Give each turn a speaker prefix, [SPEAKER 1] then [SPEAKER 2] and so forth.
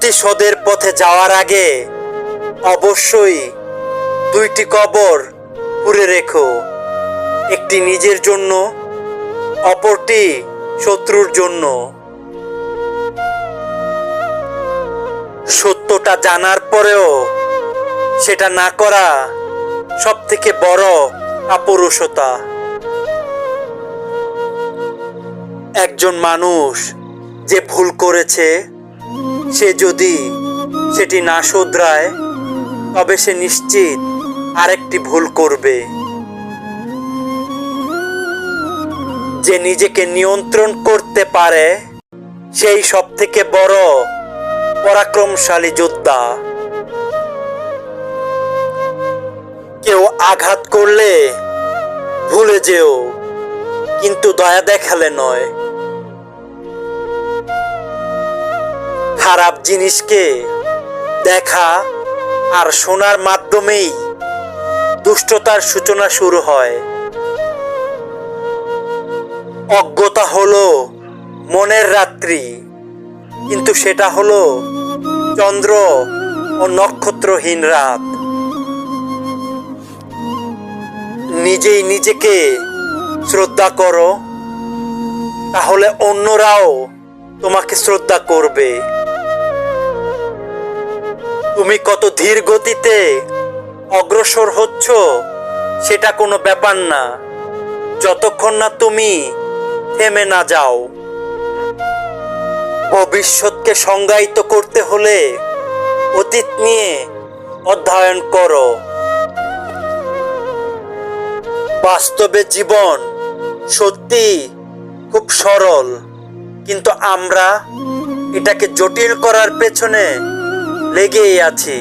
[SPEAKER 1] প্রতিশোধের পথে যাওয়ার আগে অবশ্যই দুইটি কবর খুঁড়ে রেখো, একটি নিজের জন্য, অপরটি শত্রুর জন্য। সত্যটা জানার পরেও সেটা না করা সবথেকে বড় কাপুরুষতা। একজন মানুষ যে ভুল করেছে, সে যদি সেটি না শুধরায়, তবে সে নিশ্চিত আরেকটি ভুল করবে। যে নিজেকে নিয়ন্ত্রণ করতে পারে, সেই সবথেকে বড় পরাক্রমশালী যোদ্ধা। কেউ আঘাত করলে ভুলে যেও, কিন্তু দয়া দেখালে নয়। খারাপ জিনিসকে দেখা আর শোনার মাধ্যমেই দুষ্টতার সূচনা শুরু হয়। অজ্ঞতা হলো মনের রাত্রি, কিন্তু সেটা হলো চন্দ্র ও নক্ষত্রহীন রাত। নিজেই নিজেকে শ্রদ্ধা করো, তাহলে অন্যরাও তোমাকে শ্রদ্ধা করবে। তুমি কত ধীর গতিতে অগ্রসর হচ্ছ সেটা কোনো ব্যাপার না, যতক্ষণ না তুমি থেমে না যাও। ভবিষ্যৎকে সংজ্ঞায়িত করতে হলে অতীত নিয়ে অধ্যয়ন করো। বাস্তবে জীবন সত্যি খুব সরল, কিন্তু আমরা এটাকে জটিল করার পেছনে লেগেই আছি।